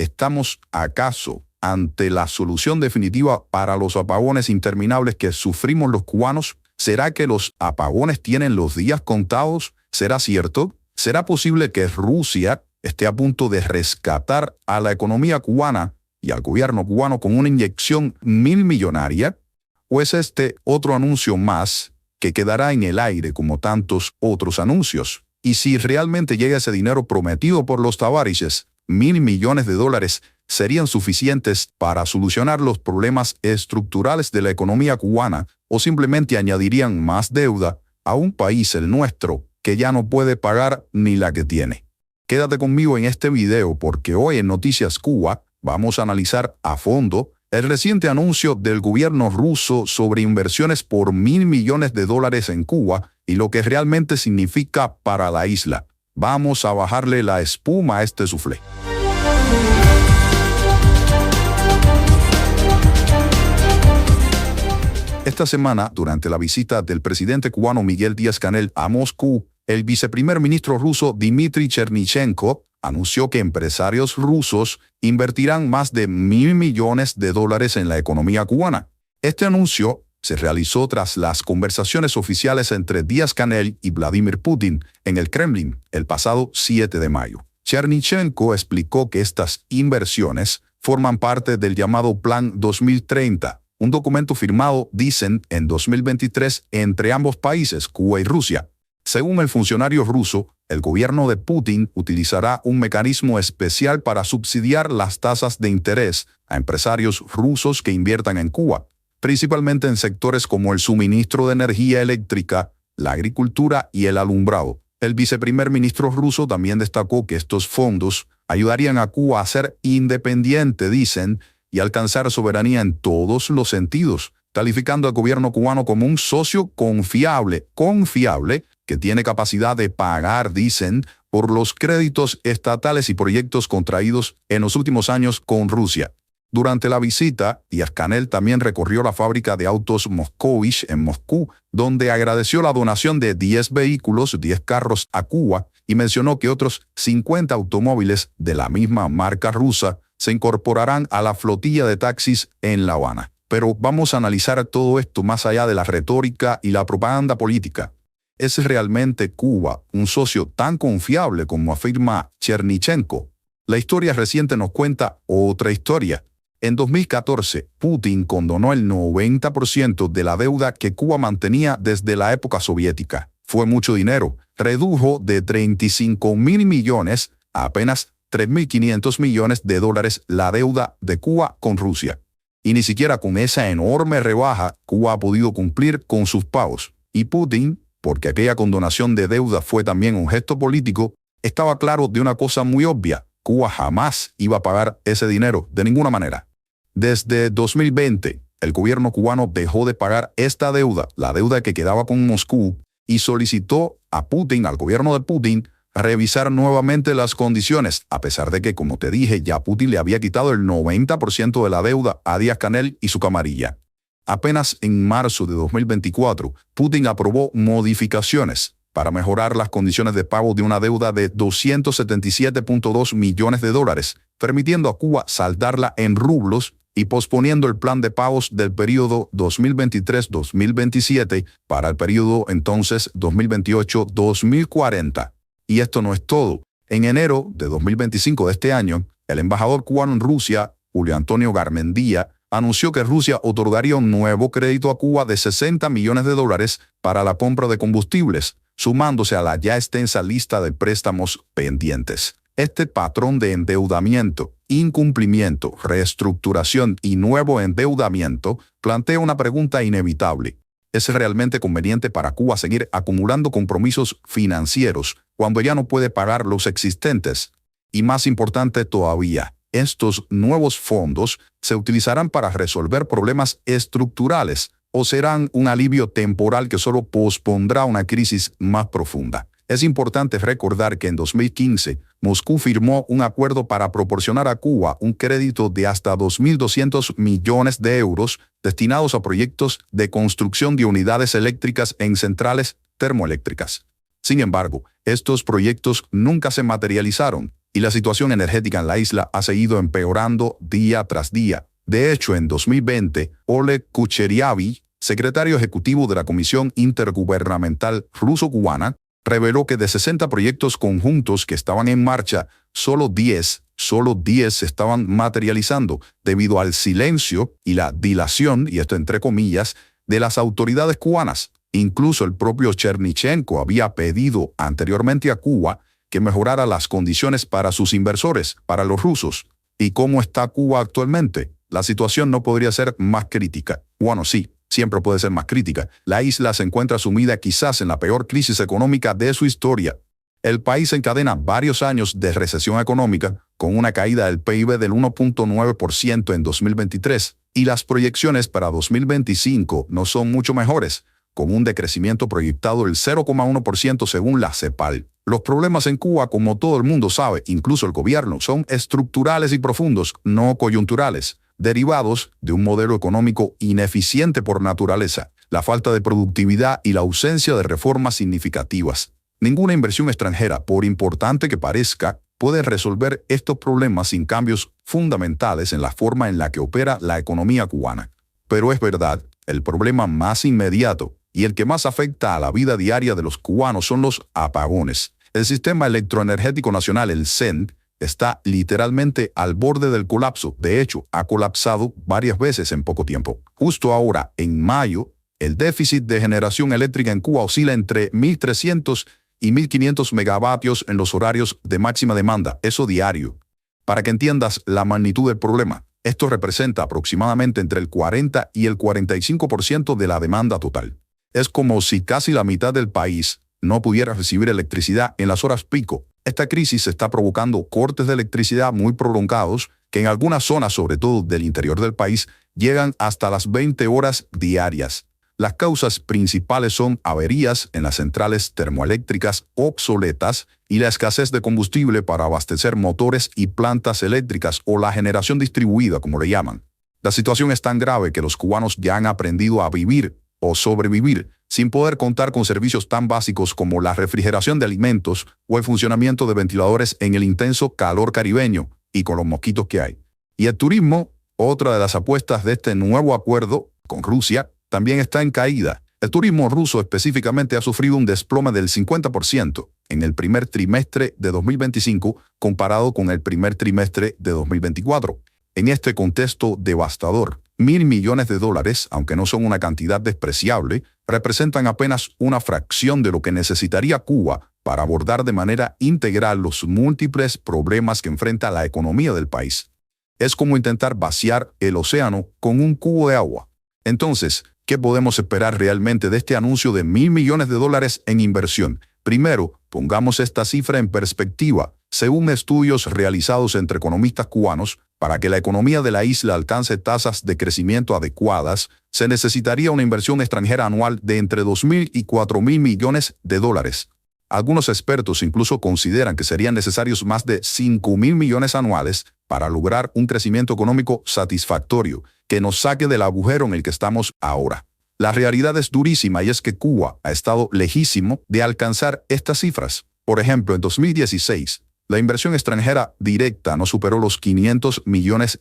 ¿Estamos acaso ante la solución definitiva para los apagones interminables que sufrimos los cubanos? ¿Será que los apagones tienen los días contados? ¿Será cierto? ¿Será posible que Rusia esté a punto de rescatar a la economía cubana y al gobierno cubano con una inyección millonaria? ¿O es este otro anuncio más que quedará en el aire como tantos otros anuncios? Y si realmente llega ese dinero prometido por los Tavares, $1.000 millones serían suficientes para solucionar los problemas estructurales de la economía cubana, o simplemente añadirían más deuda a un país, el nuestro, que ya no puede pagar ni la que tiene. Quédate conmigo en este video porque hoy en Noticias Cuba vamos a analizar a fondo el reciente anuncio del gobierno ruso sobre inversiones por $1.000 millones en Cuba y lo que realmente significa para la isla. Vamos a bajarle la espuma a este soufflé. Esta semana, durante la visita del presidente cubano Miguel Díaz-Canel a Moscú, el viceprimer ministro ruso Dmitry Chernyshchenko anunció que empresarios rusos invertirán más de $1.000 millones en la economía cubana. Este anuncio se realizó tras las conversaciones oficiales entre Díaz-Canel y Vladimir Putin en el Kremlin el pasado 7 de mayo. Chernyshchenko explicó que estas inversiones forman parte del llamado Plan 2030, un documento firmado, dicen, en 2023 entre ambos países, Cuba y Rusia. Según el funcionario ruso, el gobierno de Putin utilizará un mecanismo especial para subsidiar las tasas de interés a empresarios rusos que inviertan en Cuba, principalmente en sectores como el suministro de energía eléctrica, la agricultura y el alumbrado. El viceprimer ministro ruso también destacó que estos fondos ayudarían a Cuba a ser independiente, dicen, y alcanzar soberanía en todos los sentidos, calificando al gobierno cubano como un socio confiable, que tiene capacidad de pagar, dicen, por los créditos estatales y proyectos contraídos en los últimos años con Rusia. Durante la visita, Díaz-Canel también recorrió la fábrica de autos Moscovich en Moscú, donde agradeció la donación de 10 vehículos, 10 carros a Cuba, y mencionó que otros 50 automóviles de la misma marca rusa se incorporarán a la flotilla de taxis en La Habana. Pero vamos a analizar todo esto más allá de la retórica y la propaganda política. ¿Es realmente Cuba un socio tan confiable como afirma Chernyshchenko? La historia reciente nos cuenta otra historia. En 2014, Putin condonó el 90% de la deuda que Cuba mantenía desde la época soviética. Fue mucho dinero. Redujo de $35.000 millones a apenas $3.500 millones la deuda de Cuba con Rusia. Y ni siquiera con esa enorme rebaja Cuba ha podido cumplir con sus pagos. Y Putin, porque aquella condonación de deuda fue también un gesto político, estaba claro de una cosa muy obvia: Cuba jamás iba a pagar ese dinero de ninguna manera. Desde 2020, el gobierno cubano dejó de pagar esta deuda, la deuda que quedaba con Moscú, y solicitó a Putin, al gobierno de Putin, revisar nuevamente las condiciones, a pesar de que, como te dije, ya Putin le había quitado el 90% de la deuda a Díaz-Canel y su camarilla. Apenas en marzo de 2024, Putin aprobó modificaciones para mejorar las condiciones de pago de una deuda de $277.2 millones, permitiendo a Cuba saldarla en rublos y posponiendo el plan de pagos del periodo 2023-2027 para el periodo entonces 2028-2040. Y esto no es todo. En enero de 2025 de este año, el embajador cubano en Rusia, Julio Antonio Garmendia, anunció que Rusia otorgaría un nuevo crédito a Cuba de $60 millones para la compra de combustibles, sumándose a la ya extensa lista de préstamos pendientes. Este patrón de endeudamiento, incumplimiento, reestructuración y nuevo endeudamiento plantea una pregunta inevitable. ¿Es realmente conveniente para Cuba seguir acumulando compromisos financieros cuando ya no puede pagar los existentes? Y más importante todavía, ¿estos nuevos fondos se utilizarán para resolver problemas estructurales o serán un alivio temporal que solo pospondrá una crisis más profunda? Es importante recordar que en 2015, Moscú firmó un acuerdo para proporcionar a Cuba un crédito de hasta 2.200 millones de euros destinados a proyectos de construcción de unidades eléctricas en centrales termoeléctricas. Sin embargo, estos proyectos nunca se materializaron y la situación energética en la isla ha seguido empeorando día tras día. De hecho, en 2020, Oleg Kucheriavy, secretario ejecutivo de la Comisión Intergubernamental Ruso-Cubana, reveló que de 60 proyectos conjuntos que estaban en marcha, solo 10 se estaban materializando debido al silencio y la dilación, y esto entre comillas, de las autoridades cubanas. Incluso el propio Chernichenko había pedido anteriormente a Cuba que mejorara las condiciones para sus inversores, para los rusos. ¿Y cómo está Cuba actualmente? La situación no podría ser más crítica. Bueno, sí, siempre puede ser más crítica. La isla se encuentra sumida quizás en la peor crisis económica de su historia. El país encadena varios años de recesión económica, con una caída del PIB del 1.9% en 2023, y las proyecciones para 2025 no son mucho mejores, con un decrecimiento proyectado del 0,1% según la CEPAL. Los problemas en Cuba, como todo el mundo sabe, incluso el gobierno, son estructurales y profundos, no coyunturales, derivados de un modelo económico ineficiente por naturaleza, la falta de productividad y la ausencia de reformas significativas. Ninguna inversión extranjera, por importante que parezca, puede resolver estos problemas sin cambios fundamentales en la forma en la que opera la economía cubana. Pero es verdad, el problema más inmediato y el que más afecta a la vida diaria de los cubanos son los apagones. El Sistema Electroenergético Nacional, el CEN, está literalmente al borde del colapso. De hecho, ha colapsado varias veces en poco tiempo. Justo ahora, en mayo, el déficit de generación eléctrica en Cuba oscila entre 1.300 y 1.500 megavatios en los horarios de máxima demanda, eso diario. Para que entiendas la magnitud del problema, esto representa aproximadamente entre el 40 y el 45% de la demanda total. Es como si casi la mitad del país no pudiera recibir electricidad en las horas pico. Esta crisis está provocando cortes de electricidad muy prolongados que en algunas zonas, sobre todo del interior del país, llegan hasta las 20 horas diarias. Las causas principales son averías en las centrales termoeléctricas obsoletas y la escasez de combustible para abastecer motores y plantas eléctricas, o la generación distribuida, como le llaman. La situación es tan grave que los cubanos ya han aprendido a vivir o sobrevivir sin poder contar con servicios tan básicos como la refrigeración de alimentos o el funcionamiento de ventiladores en el intenso calor caribeño y con los mosquitos que hay. Y el turismo, otra de las apuestas de este nuevo acuerdo con Rusia, también está en caída. El turismo ruso específicamente ha sufrido un desplome del 50% en el primer trimestre de 2025 comparado con el primer trimestre de 2024. En este contexto devastador, $1.000 millones, aunque no son una cantidad despreciable, representan apenas una fracción de lo que necesitaría Cuba para abordar de manera integral los múltiples problemas que enfrenta la economía del país. Es como intentar vaciar el océano con un cubo de agua. Entonces, ¿qué podemos esperar realmente de este anuncio de $1.000 millones en inversión? Primero, pongamos esta cifra en perspectiva. Según estudios realizados entre economistas cubanos, para que la economía de la isla alcance tasas de crecimiento adecuadas, se necesitaría una inversión extranjera anual de entre $2.000 y $4.000 millones. Algunos expertos incluso consideran que serían necesarios más de $5.000 millones anuales para lograr un crecimiento económico satisfactorio que nos saque del agujero en el que estamos ahora. La realidad es durísima, y es que Cuba ha estado lejísimo de alcanzar estas cifras. Por ejemplo, en 2016, la inversión extranjera directa no superó los $500 millones,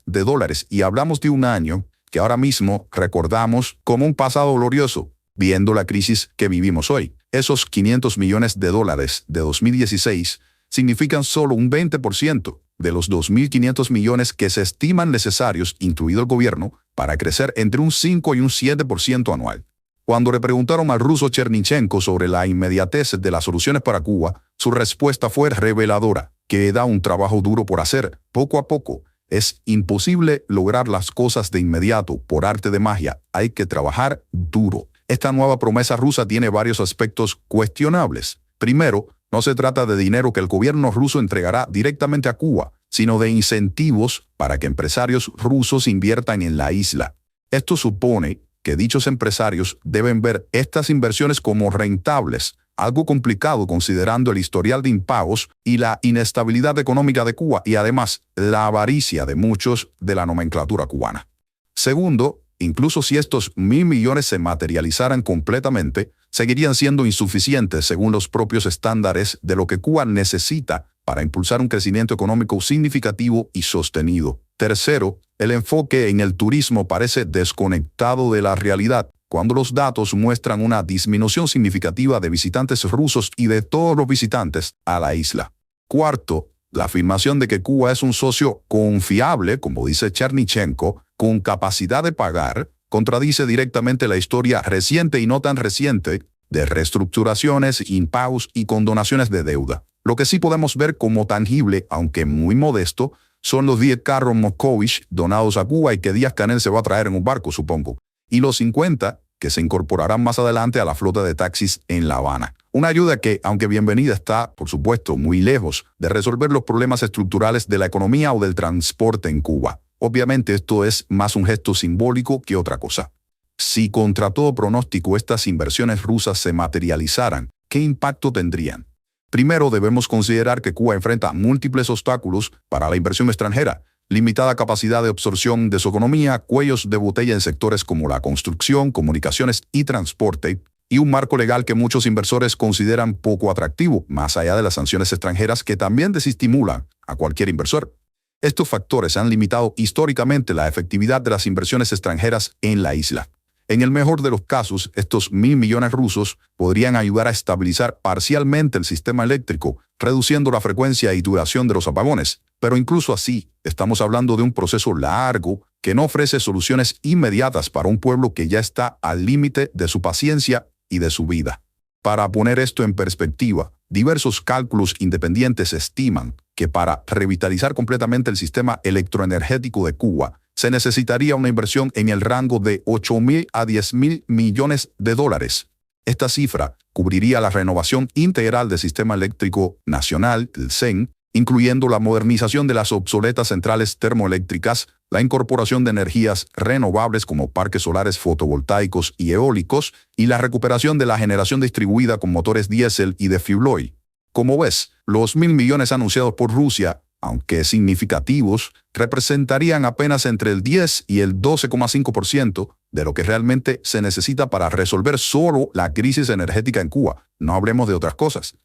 y hablamos de un año que ahora mismo recordamos como un pasado glorioso, viendo la crisis que vivimos hoy. Esos $500 millones de 2016 significan solo un 20% de los 2.500 millones que se estiman necesarios, incluido el gobierno, para crecer entre un 5 y un 7% anual. Cuando le preguntaron al ruso Chernichenko sobre la inmediatez de las soluciones para Cuba, su respuesta fue reveladora: queda un trabajo duro por hacer, poco a poco. Es imposible lograr las cosas de inmediato, por arte de magia. Hay que trabajar duro. Esta nueva promesa rusa tiene varios aspectos cuestionables. Primero, no se trata de dinero que el gobierno ruso entregará directamente a Cuba, sino de incentivos para que empresarios rusos inviertan en la isla. Esto supone que dichos empresarios deben ver estas inversiones como rentables, algo complicado considerando el historial de impagos y la inestabilidad económica de Cuba, y además la avaricia de muchos de la nomenclatura cubana. Segundo, incluso si estos $1.000 millones se materializaran completamente, seguirían siendo insuficientes según los propios estándares de lo que Cuba necesita para impulsar un crecimiento económico significativo y sostenido. Tercero, el enfoque en el turismo parece desconectado de la realidad, cuando los datos muestran una disminución significativa de visitantes rusos y de todos los visitantes a la isla. Cuarto, la afirmación de que Cuba es un socio confiable, como dice Chernychenko, con capacidad de pagar, contradice directamente la historia reciente y no tan reciente de reestructuraciones, impagos y condonaciones de deuda. Lo que sí podemos ver como tangible, aunque muy modesto, son los 10 carros Moscovich donados a Cuba y que Díaz-Canel se va a traer en un barco, supongo, y los 50 que se incorporarán más adelante a la flota de taxis en La Habana. Una ayuda que, aunque bienvenida, está, por supuesto, muy lejos de resolver los problemas estructurales de la economía o del transporte en Cuba. Obviamente esto es más un gesto simbólico que otra cosa. Si contra todo pronóstico estas inversiones rusas se materializaran, ¿qué impacto tendrían? Primero, debemos considerar que Cuba enfrenta múltiples obstáculos para la inversión extranjera: limitada capacidad de absorción de su economía, cuellos de botella en sectores como la construcción, comunicaciones y transporte, y un marco legal que muchos inversores consideran poco atractivo, más allá de las sanciones extranjeras que también desestimulan a cualquier inversor. Estos factores han limitado históricamente la efectividad de las inversiones extranjeras en la isla. En el mejor de los casos, estos 1.000 millones rusos podrían ayudar a estabilizar parcialmente el sistema eléctrico, reduciendo la frecuencia y duración de los apagones. Pero incluso así, estamos hablando de un proceso largo que no ofrece soluciones inmediatas para un pueblo que ya está al límite de su paciencia y de su vida. Para poner esto en perspectiva, diversos cálculos independientes estiman que para revitalizar completamente el sistema electroenergético de Cuba, se necesitaría una inversión en el rango de 8.000 a 10.000 millones de dólares. Esta cifra cubriría la renovación integral del sistema eléctrico nacional, el CEN, incluyendo la modernización de las obsoletas centrales termoeléctricas, la incorporación de energías renovables como parques solares fotovoltaicos y eólicos, y la recuperación de la generación distribuida con motores diésel y de fuel oil. Como ves, los 1.000 millones anunciados por Rusia, aunque significativos, representarían apenas entre el 10 y el 12,5% de lo que realmente se necesita para resolver solo la crisis energética en Cuba. No hablemos de otras cosas.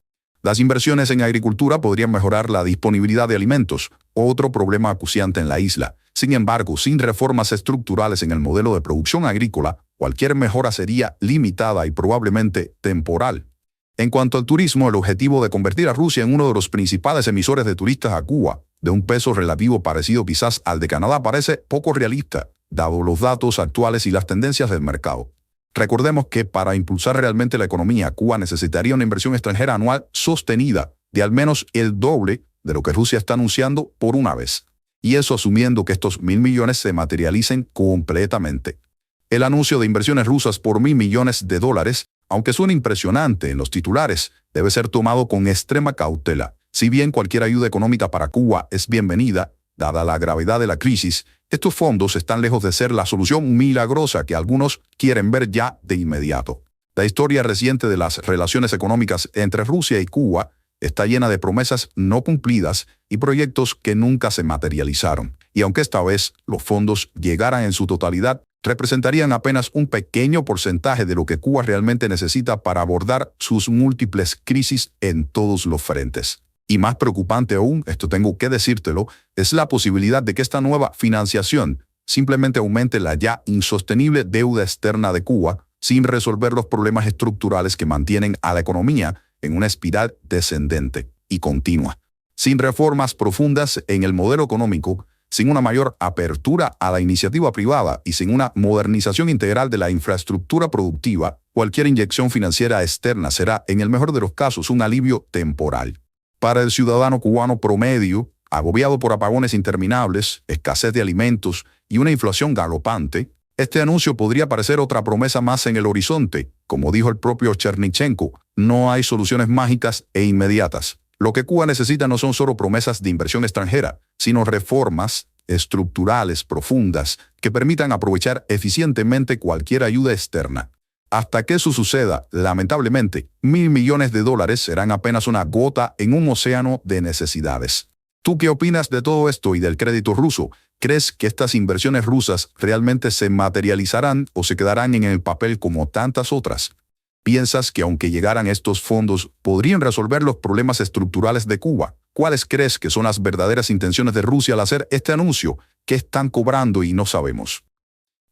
Las inversiones en agricultura podrían mejorar la disponibilidad de alimentos, otro problema acuciante en la isla. Sin embargo, sin reformas estructurales en el modelo de producción agrícola, cualquier mejora sería limitada y probablemente temporal. En cuanto al turismo, el objetivo de convertir a Rusia en uno de los principales emisores de turistas a Cuba, de un peso relativo parecido quizás al de Canadá, parece poco realista, dado los datos actuales y las tendencias del mercado. Recordemos que para impulsar realmente la economía, Cuba necesitaría una inversión extranjera anual sostenida de al menos el doble de lo que Rusia está anunciando por una vez. Y eso asumiendo que estos 1.000 millones se materialicen completamente. El anuncio de inversiones rusas por 1.000 millones de dólares, aunque suene impresionante en los titulares, debe ser tomado con extrema cautela. Si bien cualquier ayuda económica para Cuba es bienvenida, dada la gravedad de la crisis, estos fondos están lejos de ser la solución milagrosa que algunos quieren ver ya de inmediato. La historia reciente de las relaciones económicas entre Rusia y Cuba está llena de promesas no cumplidas y proyectos que nunca se materializaron. Y aunque esta vez los fondos llegaran en su totalidad, representarían apenas un pequeño porcentaje de lo que Cuba realmente necesita para abordar sus múltiples crisis en todos los frentes. Y más preocupante aún, esto tengo que decírtelo, es la posibilidad de que esta nueva financiación simplemente aumente la ya insostenible deuda externa de Cuba sin resolver los problemas estructurales que mantienen a la economía en una espiral descendente y continua. Sin reformas profundas en el modelo económico, sin una mayor apertura a la iniciativa privada y sin una modernización integral de la infraestructura productiva, cualquier inyección financiera externa será, en el mejor de los casos, un alivio temporal. Para el ciudadano cubano promedio, agobiado por apagones interminables, escasez de alimentos y una inflación galopante, este anuncio podría parecer otra promesa más en el horizonte. Como dijo el propio Chernychenko, no hay soluciones mágicas e inmediatas. Lo que Cuba necesita no son solo promesas de inversión extranjera, sino reformas estructurales profundas que permitan aprovechar eficientemente cualquier ayuda externa. Hasta que eso suceda, lamentablemente, 1.000 millones de dólares serán apenas una gota en un océano de necesidades. ¿Tú qué opinas de todo esto y del crédito ruso? ¿Crees que estas inversiones rusas realmente se materializarán o se quedarán en el papel como tantas otras? ¿Piensas que aunque llegaran estos fondos, podrían resolver los problemas estructurales de Cuba? ¿Cuáles crees que son las verdaderas intenciones de Rusia al hacer este anuncio? ¿Qué están cobrando y no sabemos?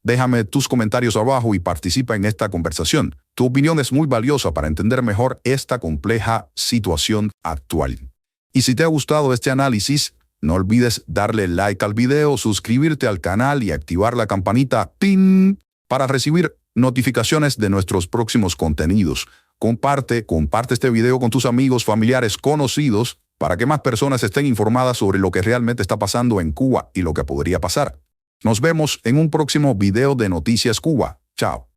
Déjame tus comentarios abajo y participa en esta conversación. Tu opinión es muy valiosa para entender mejor esta compleja situación actual. Y si te ha gustado este análisis, no olvides darle like al video, suscribirte al canal y activar la campanita ¡Tin! Para recibir notificaciones de nuestros próximos contenidos. Comparte este video con tus amigos, familiares, conocidos, para que más personas estén informadas sobre lo que realmente está pasando en Cuba y lo que podría pasar. Nos vemos en un próximo video de Noticias Cuba. Chao.